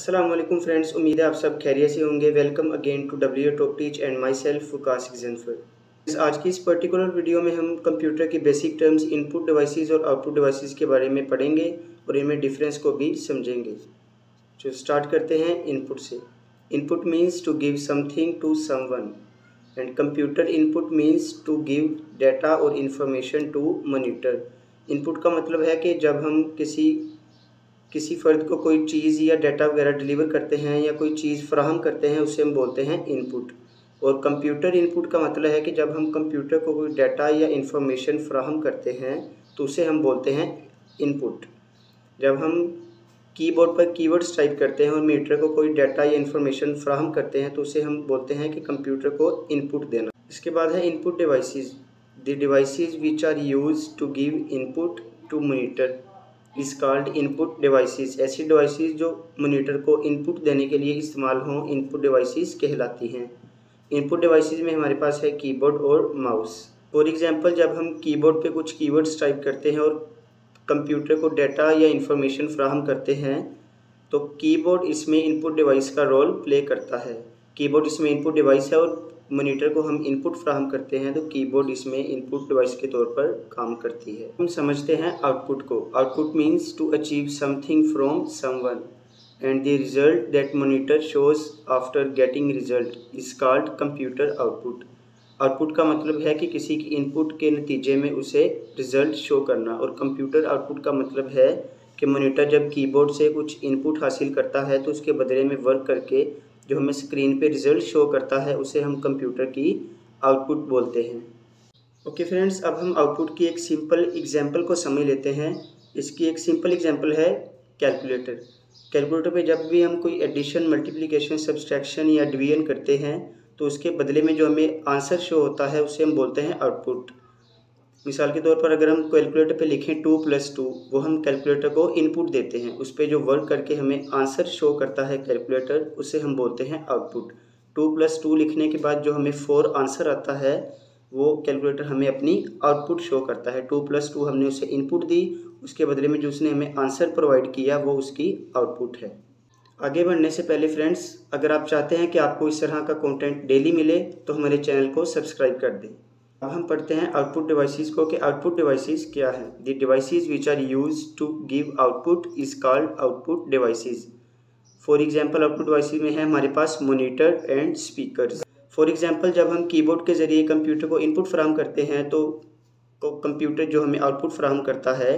अस्सलाम वालेकुम फ्रेंड्स, उम्मीद है आप सब खैरियत से होंगे। Welcome again to W top teach and myself फुकास एग्जाम्फर। आज की इस पर्टिकुलर वीडियो में हम कंप्यूटर की बेसिक टर्म्स, इनपुट डिवाइसेस और आउटपुट डिवाइसेस के बारे में पढ़ेंगे और इनमें डिफरेंस को भी समझेंगे। तो स्टार्ट करते हैं इनपुट से। Input means to give something to someone and computer input means to give data और इंफॉर्मेशन टू मॉनिटर। इनपुट का मतलब है कि जब हम किसी फ़र्द को कोई चीज़ या डाटा वगैरह डिलीवर करते हैं या कोई चीज़ फ़राहम करते हैं, उससे हम बोलते हैं इनपुट। और कंप्यूटर इनपुट का मतलब है कि जब हम कंप्यूटर को कोई डाटा या इंफॉर्मेशन फ़राहम करते हैं तो उसे हम बोलते हैं इनपुट। जब हम कीबोर्ड पर कीवर्ड्स टाइप करते हैं और मीटर को कोई डाटा या इंफॉर्मेशन फ़राहम करते हैं तो उसे हम बोलते हैं कि कंप्यूटर को इनपुट देना। इसके बाद है input devices. The devices which are use to give input to monitor is called input devices. ऐसी डिवाइसेस जो मॉनिटर को इनपुट देने के लिए इस्तेमाल हों इनपुट डिवाइसेस कहलाती हैं। इनपुट डिवाइसेस में हमारे पास है कीबोर्ड और माउस। फॉर एग्जांपल, जब हम कीबोर्ड पे कुछ कीवर्ड्स टाइप करते हैं और कंप्यूटर को डाटा या इंफॉर्मेशन फ्राहम करते हैं तो कीबोर्ड इसमें इनपुट डिवाइस का रोल प्ले करता है। कीबोर्ड इसमें इनपुट डिवाइस है और मॉनिटर को हम इनपुट फ्राहम करते हैं तो कीबोर्ड इसमें इनपुट डिवाइस के तौर पर काम करती है। हम समझते हैं आउटपुट को। Output means to achieve something from someone and the result that monitor shows after getting result is called computer output. Output का मतलब है कि किसी की इनपुट के नतीजे में उसे रिजल्ट शो करना, और कंप्यूटर आउटपुट का मतलब है कि मॉनिटर जब कीबोर्ड से कुछ इनपुट हासिल करता है तो उसके बदले में वर्क करके जो हमें स्क्रीन पे रिज़ल्ट शो करता है उसे हम कंप्यूटर की आउटपुट बोलते हैं। ओके फ्रेंड्स, अब हम आउटपुट की एक सिंपल एग्जांपल को समझ लेते हैं। इसकी एक सिंपल एग्जांपल है कैलकुलेटर। कैलकुलेटर पे जब भी हम कोई एडिशन, मल्टीप्लिकेशन, सब्सट्रैक्शन या डिवीजन करते हैं तो उसके बदले में जो हमें आंसर शो होता है उसे हम बोलते हैं आउटपुट। मिसाल के तौर पर अगर हम कैलकुलेटर पे लिखें 2 + 2, वो हम कैलकुलेटर को इनपुट देते हैं। उस पर जो वर्क करके हमें आंसर शो करता है कैलकुलेटर, उसे हम बोलते हैं आउटपुट। 2 + 2 लिखने के बाद जो हमें 4 आंसर आता है वो कैलकुलेटर हमें अपनी आउटपुट शो करता है। 2 + 2 हमने उसे इनपुट दी, उसके बदले में जो उसने हमें आंसर प्रोवाइड किया वो उसकी आउटपुट है। आगे बढ़ने से पहले फ्रेंड्स, अगर आप चाहते हैं कि आपको इस तरह का कंटेंट डेली मिले तो हमारे चैनल को सब्सक्राइब कर दें। अब हम पढ़ते हैं आउटपुट डिवाइसेस को कि आउटपुट डिवाइसेस क्या है। The devices which are use to give output is called output devices. For example, output devices में है हमारे पास monitor and speakers. For example, जब हम कीबोर्ड के ज़रिए कंप्यूटर को इनपुट फराहम करते हैं तो कंप्यूटर जो हमें आउटपुट फराहम करता है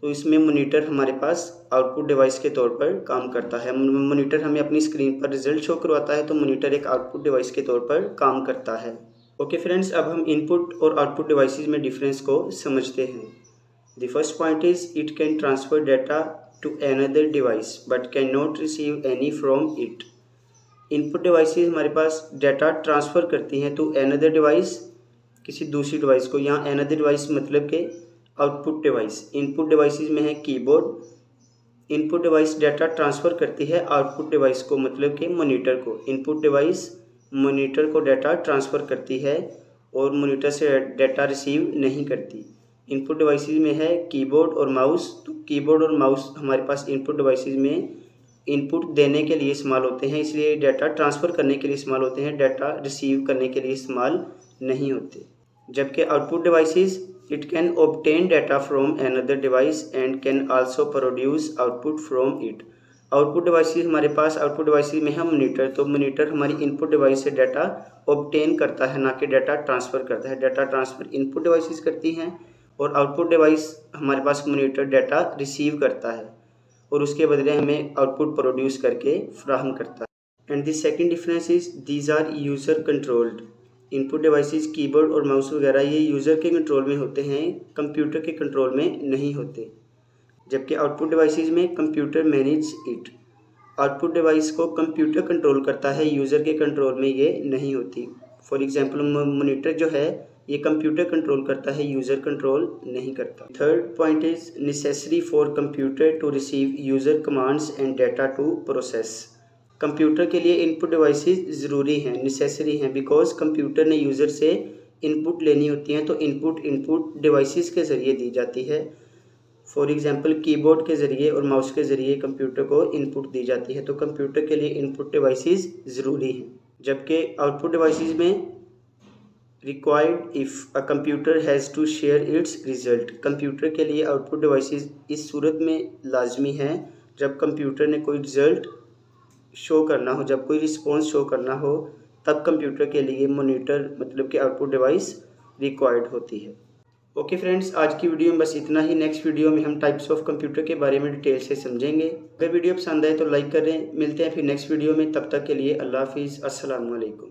तो इसमें मॉनिटर हमारे पास आउटपुट डिवाइस के तौर पर काम करता है। मॉनिटर हमें अपनी स्क्रीन पर रिजल्ट शो करवाता है तो मॉनिटर एक आउटपुट डिवाइस के तौर पर काम करता है। ओके फ्रेंड्स, अब हम इनपुट और आउटपुट डिवाइसेस में डिफरेंस को समझते हैं। The first point is it can transfer data to another device but can not receive any from it. Input devices हमारे पास डाटा ट्रांसफ़र करती हैं टू अनदर डिवाइस, किसी दूसरी डिवाइस को। यहाँ अनदर डिवाइस मतलब के आउटपुट डिवाइस। इनपुट डिवाइसेस में है keyboard. Input device data transfer करती है आउटपुट डिवाइस को, मतलब कि मॉनिटर को। इनपुट डिवाइस मॉनिटर को डाटा ट्रांसफ़र करती है और मॉनिटर से डाटा रिसीव नहीं करती। इनपुट डिवाइसेस में है कीबोर्ड और माउस। तो कीबोर्ड और माउस हमारे पास इनपुट डिवाइसेस में इनपुट देने के लिए इस्तेमाल होते हैं, इसलिए डाटा ट्रांसफ़र करने के लिए इस्तेमाल होते हैं, डाटा रिसीव करने के लिए इस्तेमाल नहीं होते। जबकि output devices it can obtain data from another device and can also produce output from it. Output devices हमारे पास, आउटपुट डिवाइसेस में है मॉनिटर। तो मॉनिटर हमारी इनपुट डिवाइस से डाटा ऑब्टेन करता है, ना कि डाटा ट्रांसफ़र करता है। डाटा ट्रांसफ़र इनपुट डिवाइसेस करती हैं और आउटपुट डिवाइस हमारे पास मॉनिटर डाटा रिसीव करता है और उसके बदले हमें आउटपुट प्रोड्यूस करके फ्राहम करता है। And the second difference is these are user controlled. Input devices keyboard और माउस वगैरह ये यूज़र के कंट्रोल में होते हैं, कंप्यूटर के कंट्रोल में नहीं होते। जबकि आउटपुट डिवाइसेस में computer manage it. Output device को कंप्यूटर कंट्रोल करता है, यूज़र के कंट्रोल में ये नहीं होती। फॉर एग्जांपल, मॉनिटर जो है ये कंप्यूटर कंट्रोल करता है, यूज़र कंट्रोल नहीं करता। Third point is necessary for computer to receive user commands and data to process. Computer के लिए इनपुट डिवाइसेस ज़रूरी हैं, नेसेसरी हैं, बिकॉज कंप्यूटर ने यूज़र से इनपुट लेनी होती हैं तो इनपुट डिवाइसेस के ज़रिए दी जाती है। फॉर एग्जांपल कीबोर्ड के ज़रिए और माउस के ज़रिए कंप्यूटर को इनपुट दी जाती है, तो कंप्यूटर के लिए इनपुट डिवाइसेस ज़रूरी हैं। जबकि आउटपुट डिवाइसेस में required if a computer has to share its result, computer के लिए आउटपुट डिवाइसेस इस सूरत में लाजमी हैं जब कंप्यूटर ने कोई रिज़ल्ट शो करना हो, जब कोई रिस्पॉन्स शो करना हो, तब कंप्यूटर के लिए मॉनिटर मतलब कि आउटपुट डिवाइस रिक्वायर्ड होती है। ओके फ्रेंड्स, आज की वीडियो में बस इतना ही। नेक्स्ट वीडियो में हम टाइप्स ऑफ कंप्यूटर के बारे में डिटेल से समझेंगे। अगर वीडियो पसंद आए तो लाइक करें। मिलते हैं फिर नेक्स्ट वीडियो में, तब तक के लिए अल्लाह हाफिज़, अस्सलाम वालेकुम।